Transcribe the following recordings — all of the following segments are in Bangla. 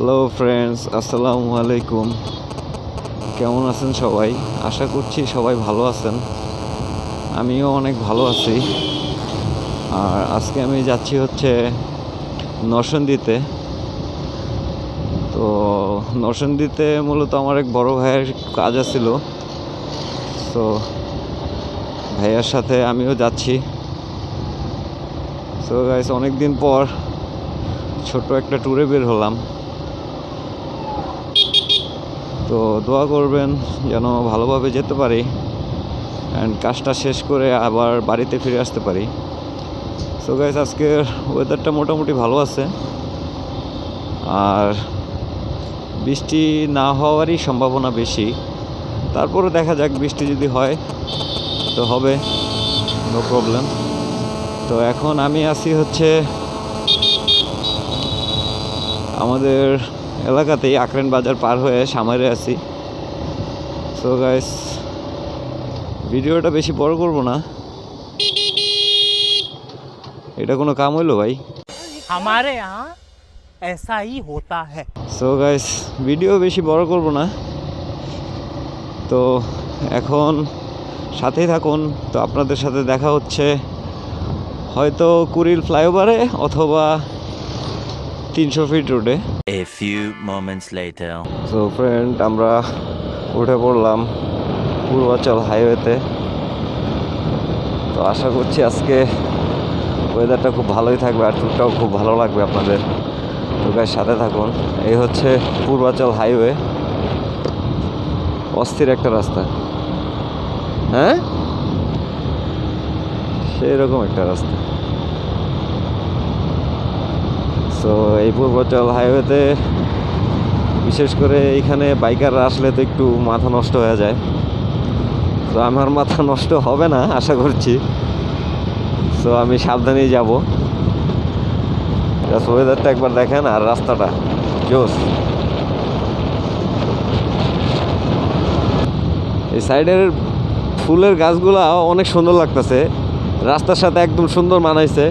হ্যালো ফ্রেন্ডস, আসসালামু আলাইকুম। কেমন আছেন সবাই? আশা করছি সবাই ভালো আছেন। আমিও অনেক ভালো আছি। আর আজকে আমি যাচ্ছি হচ্ছে নরসিংদীতে। তো নরসিংদীতে মূলত আমার এক বড় ভাইয়ের কাজ আছিল। তো ভাইয়ার সাথে আমিও যাচ্ছি। সো গাইস, অনেক দিন পর ছোট্ট একটা ট্যুরে বের হলাম। তো দোয়া করবেন যেন ভালোভাবে যেতে পারি অ্যান্ড কাজটা শেষ করে আবার বাড়িতে ফিরে আসতে পারি। সো গাইস, আজকের ওয়েদারটা মোটামুটি ভালো আছে, আর বৃষ্টি না হওয়ারই সম্ভাবনা বেশি। তারপরে দেখা যাক, বৃষ্টি যদি হয় তো হবে, নো প্রবলেম। তো এখন আমি আছি হচ্ছে আমাদের এলাকাতেই, আক্রেন বাজার পার হয়ে সামারে আছি। সো গাইস, ভিডিওটা বেশি বড় করব না। এটা কোনো কাম হইলো ভাই? हमारे यहाँ ऐसा ही होता है। সো গাইস, ভিডিও বেশি বড় করব না। তো এখন সাথেই থাকুন। তো আপনাদের সাথে দেখা হচ্ছে হয়তো কুড়িল ফ্লাইওভারে অথবা 300 ফিট রোডে। A few moments later. So friend, আমরা উঠে পড়লাম পূর্বাচল হাইওয়েতে। তো আশা করছি আজকে ওয়েদারটা খুব ভালোই থাকবে আর ট্যুরটাও খুব ভালো লাগবে আপনাদের। তো গাইস, সাথে থাকুন। এই হচ্ছে পূর্বাচল হাইওয়ে। অস্থির একটা রাস্তা, হ্যাঁ, সেই রকম একটা রাস্তা। সো এই পূর্বাচল হাইওয়েতে বিশেষ করে এইখানে বাইকাররা আসলে তো একটু মাথা নষ্ট হয়ে যায়। তো আমার মাথা নষ্ট হবে না আশা করছি। সো আমি সাবধানেই যাব। ওয়েদারটা একবার দেখেন আর রাস্তাটা জোস। এই সাইডের ফুলের গাছগুলা অনেক সুন্দর লাগতেছে, রাস্তার সাথে একদম সুন্দর মানাইছে।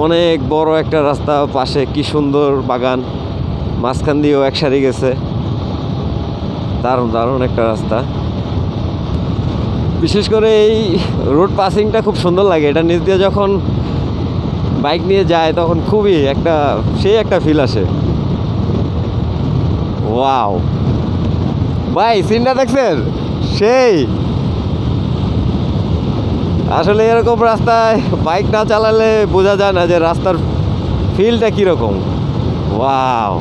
অনেক বড় একটা রাস্তা, পাশে কি সুন্দর বাগান, মাঝখান দিয়েও এক সারি গেছে। দারুণ দারুণ একটা রাস্তা। বিশেষ করে এই রোড পাসিংটা খুব সুন্দর লাগে। এটা নিচ দিয়ে যখন বাইক নিয়ে যায় তখন খুবই সেই একটা ফিল আসে। ওয়াও ভাই, সিনটা দেখছেন? সেই আসলে এরকম রাস্তায় বাইক না চালালে বোঝা যায় না যে রাস্তার ফিলটা কীরকম। ওয়াও,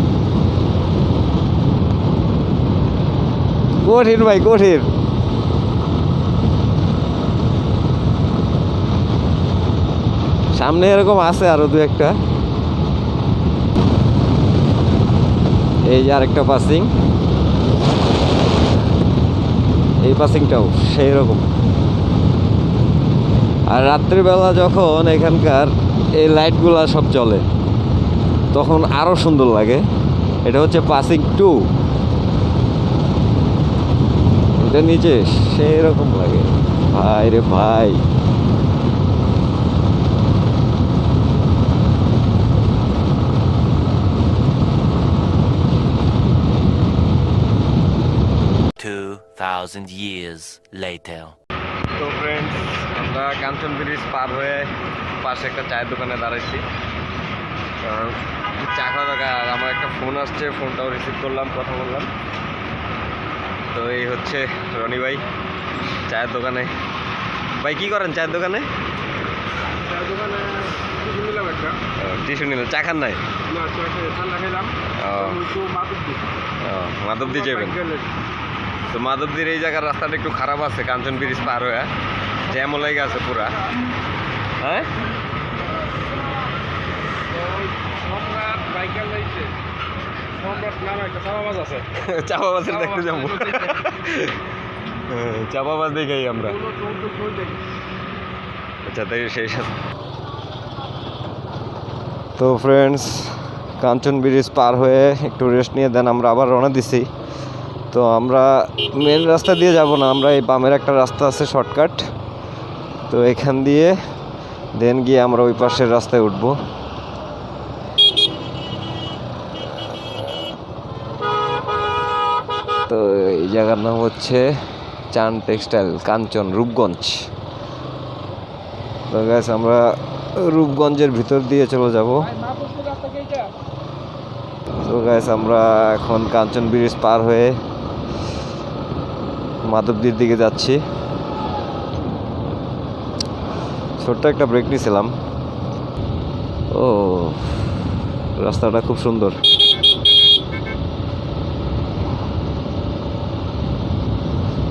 কঠিন ভাই, কঠিন। সামনে এরকম আছে আরো দু একটা। এই যে আরেকটা পাসিং, এই পাসিংটাও সেই রকম। আর রাত্রিবেলা যখন এখানকার এই লাইটগুলা সব চলে তখন আরো সুন্দর লাগে। এটা হচ্ছে পাসিং 2। এটা নিচে সেই রকম লাগে ভাই রে ভাই। Years later. তো ফ্রেন্ডস, আমরা কাঞ্চন ব্রিজ পার হয়ে পাশে একটা চায়ের দোকানে দাঁড়াইছি, কারণ চা খাওয়া দরকার। আর আমার একটা ফোন আসছে, ফোনটাও রিসিভ করলাম, কথা বললাম। তো এই হচ্ছে রনি ভাই চায়ের দোকানে। ভাই কি করেন চায়ের দোকানে? টিস্যু নিলাম, চা খান নাই? মাধবদী যাবেন? তো মাধবদীর এই জায়গার রাস্তাটা একটু খারাপ আছে, কাঞ্চন ব্রিজ পার হয়ে জ্যামও লেগে আছে পুরা। হ্যাঁ, চাপাবাজের দেখতে যাবো। চাপাবাজ দেখেই আমরা। আচ্ছা, তাই সেই সাথে। তো ফ্রেন্ডস, কাঞ্চন ব্রিজ পার হয়ে একটু রেস্ট নিয়ে দেন আমরা আবার রওনা দিছি। তো আমরা মেন রাস্তা দিয়ে যাব না, আমরা এই বামের একটা রাস্তা আছে শর্টকাট, তো এখান দিয়ে দেন গিয়ে আমরা ওই পাশের রাস্তায় উঠবো। তো ফ্রেন্ডস, তো এই জায়গার নাম হচ্ছে চান টেক্সটাইল, কাঞ্চন, রূপগঞ্জ। তো গাইস আমরা রূপগঞ্জের ভিতর দিয়ে চলে যাব। তো গাইস আমরা এখন কাঞ্চন ব্রিজ পার হয়ে মাধবদীর দিকে যাচ্ছি। ছোট্ট একটা ব্রেক নিয়েছিলাম। ও রাস্তাটা খুব সুন্দর।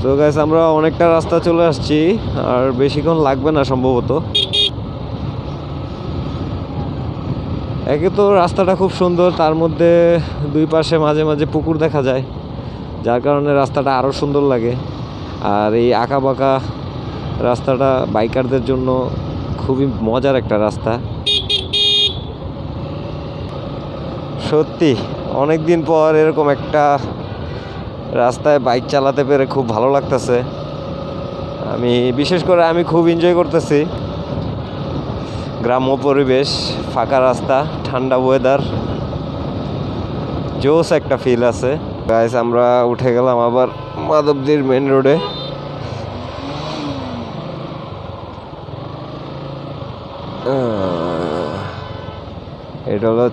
তো গাইস আমরা অনেকটা রাস্তা চলে আসছি, আর বেশিক্ষণ লাগবে না সম্ভবত। একে তো রাস্তাটা খুব সুন্দর, তার মধ্যে দুই পাশে মাঝে মাঝে পুকুর দেখা যায়, যার কারণে রাস্তাটা আরও সুন্দর লাগে। আর এই আঁকা বাঁকা রাস্তাটা বাইকারদের জন্য খুবই মজার একটা রাস্তা। সত্যি অনেক দিন পর এরকম একটা রাস্তায় বাইক চালাতে পেরে খুব ভালো লাগতেছে। বিশেষ করে আমি খুব এনজয় করতেছি। গ্রাম্য পরিবেশ, ফাঁকা রাস্তা, ঠান্ডা ওয়েদার, জোস একটা ফিল আছে। গাইস আমরা উঠে গেলাম আবার মাধবদীর মেন রোডে। এটা হলো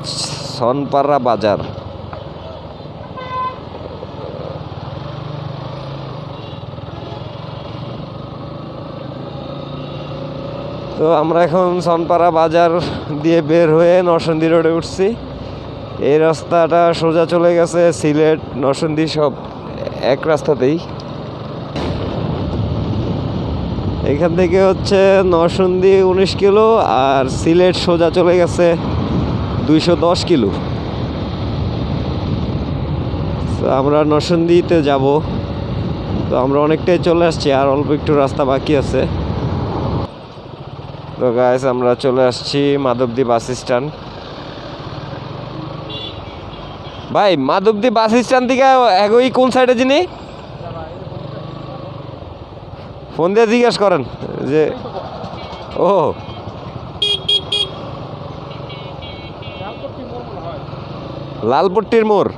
সনপাড়া বাজার। তো আমরা এখন সনপাড়া বাজার দিয়ে বের হয়ে নরসিংদী রোডে উঠছি। এই রাস্তাটা সোজা চলে গেছে সিলেট, নরসিংদী সব এক রাস্তাতেই। এখান থেকে হচ্ছে নরসিংদী 19 কিলো, আর সিলেট সোজা চলে গেছে 210 কিলো। তো আমরা নরসিংদীতে যাব। তো আমরা অনেকটাই চলে আসছি, আর অল্প একটু রাস্তা বাকি আছে। তো গাইস আমরা চলে আসছি মাধবদী বাস স্ট্যান্ড। ভাই মাধবদী বাস স্ট্যান্ড থেকে এগোই কোন সাইডে যিনি ফোন দিয়ে জিজ্ঞেস করেন যে ও লালপট্টির মোড়।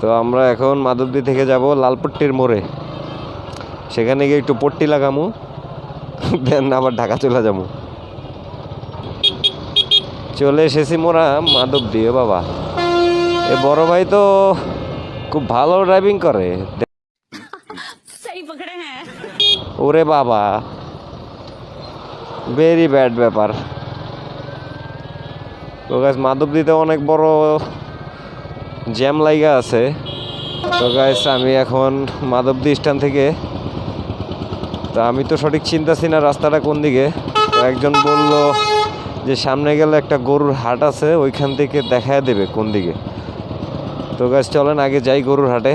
তো আমরা এখন মাধবদী থেকে যাব লালপট্টির মোড়ে, সেখানে গিয়ে একটু পট্টি লাগামু, দেন আবার ঢাকা চলে যাবো। চলে এসেছি মোরা মাধবদী। ও বাবা, এ বড় ভাই তো খুব ভালো ড্রাইভিং করে। ওরে বাবা, ভেরি ব্যাড ব্যাপার। তো গাইস মাধবদীতে অনেক বড় জ্যাম লাইগা আছে। তো গাইস আমি এখন মাধবদী স্ট্যান্ড থেকে, তো আমি তো সঠিক চিন্তাছি না রাস্তাটা কোন দিকে। তো একজন বলল যে সামনে গেলে একটা গরুর হাট আছে, ওইখান থেকে দেখায় দেবে কোন দিকে। তো গাইস চলেন আগে যাই গরুর হাটে।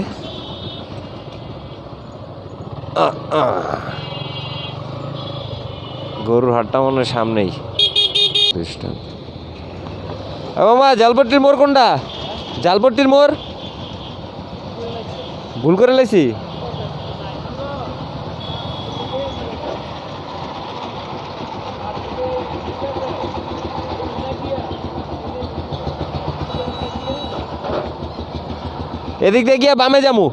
গরুর হাটটা মনে হয় সামনেই। মামা জালপট্টির মোড় কোনটা? জালপট্টির মোড় ভুল করে লাইছি। এদিক দিয়ে গিয়া বামে যামু।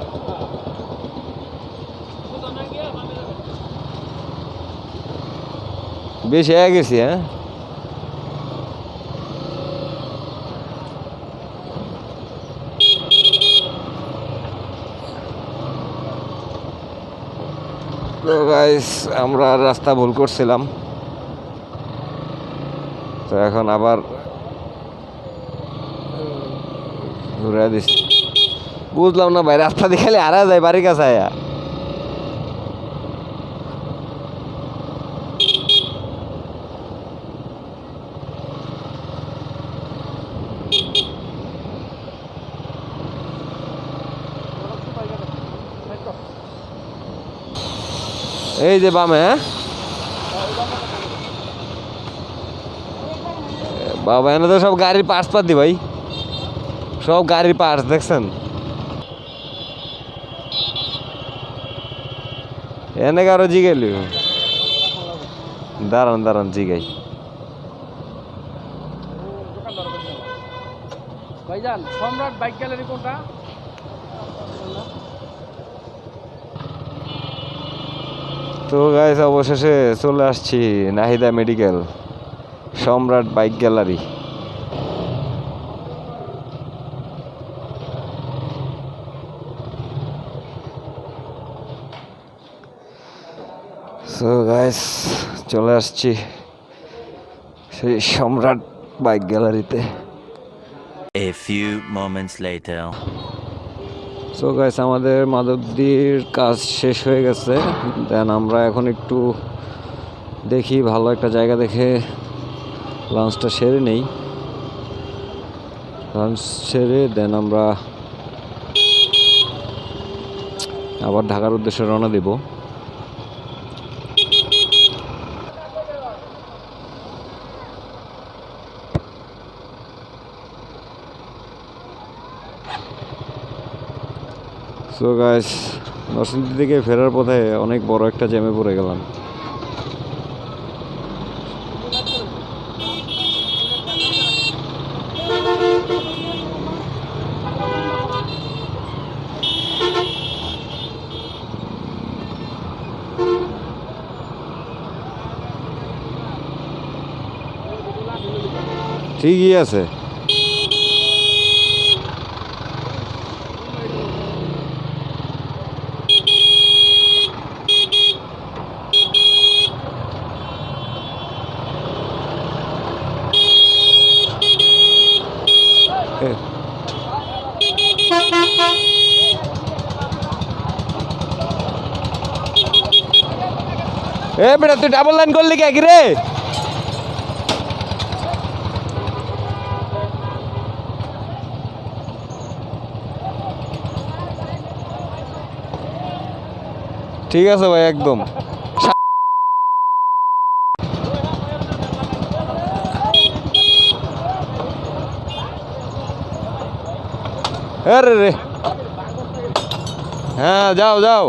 বেশ হয়ে গেছি। হ্যাঁ তো গাইস আমরা রাস্তা ভুল করছিলাম, তো এখন আবার ঘুরে দিছি। বুঝলাম না ভাই, রাস্তা দেখালে হারা যায় বাড়ির কাছে আয়া। এই যে বামে। হ্যাঁ বাবা, এনে তো সব গাড়ির পার্টস পাতি ভাই, সব গাড়ির পার্টস দেখছেন। এনে কারো জিগাইল, দাঁড়ান দাঁড়ান জিগাই। ভাই ভাইজান সম্রাট বাইক গ্যালারি কোনটা? তো গাইস অবশেষে চলে আসছি নাহিদা মেডিকেল, সম্রাট বাইক গ্যালারি। সো গাইস চলে আসছি সেই সম্রাট বাইক গ্যালারিতে। A few moments later. So guys আমাদের মাধবদীর কাজ শেষ হয়ে গেছে, দেন আমরা এখন একটু দেখি ভালো একটা জায়গা দেখে লাঞ্চটা সেরে নেই। লাঞ্চ সেরে দেন আমরা আবার ঢাকার উদ্দেশ্যে রওনা দেব। সো গাইস নরসিংদী থেকে ফেরার পথে অনেক বড় একটা জ্যামে পড়ে গেলাম। ঠিকই আছে। এ বেটা তুই ডাবল লাইন করলি কি রে? ঠিক আছে ভাই একদম। আরে রে হ্যাঁ যাও যাও।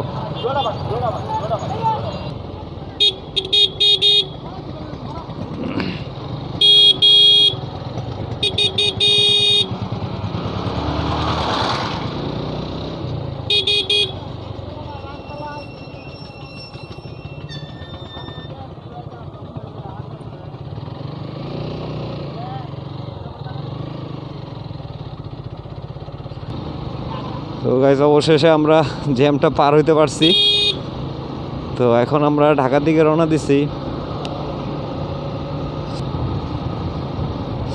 তো গাইস অবশেষে আমরা জ্যামটা পার হইতে পারছি। তো এখন আমরা ঢাকার দিকে রওনা দিছি।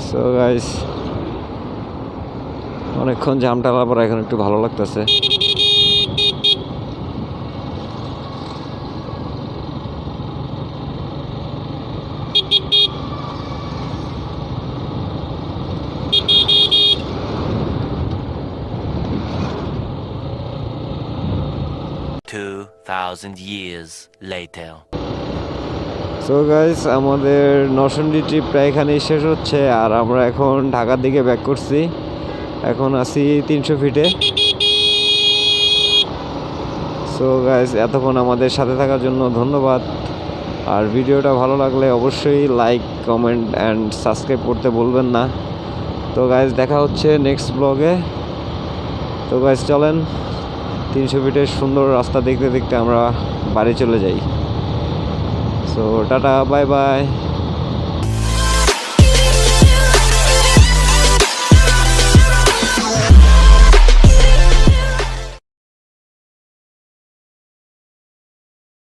সো গাইস অনেকক্ষণ জ্যাম টালার পর এখন একটু ভালো লাগতেছে। 2,000 years later. সো গাইস আমাদের নরসিংদী ট্রিপটা এখানেই শেষ হচ্ছে, আর আমরা এখন ঢাকার দিকে ব্যাক করছি। এখন আছি 300 ফিটে। সো গাইস এতক্ষণ আমাদের সাথে থাকার জন্য ধন্যবাদ। আর ভিডিওটা ভালো লাগলে অবশ্যই লাইক কমেন্ট অ্যান্ড সাবস্ক্রাইব করতে বলবেন না। তো গাইস দেখা হচ্ছে নেক্সট ব্লগে। তো গাইস চলেন 300 ফিটের সুন্দর রাস্তা দেখতে দেখতে আমরা বাড়ি চলে যাই। So tata bye bye.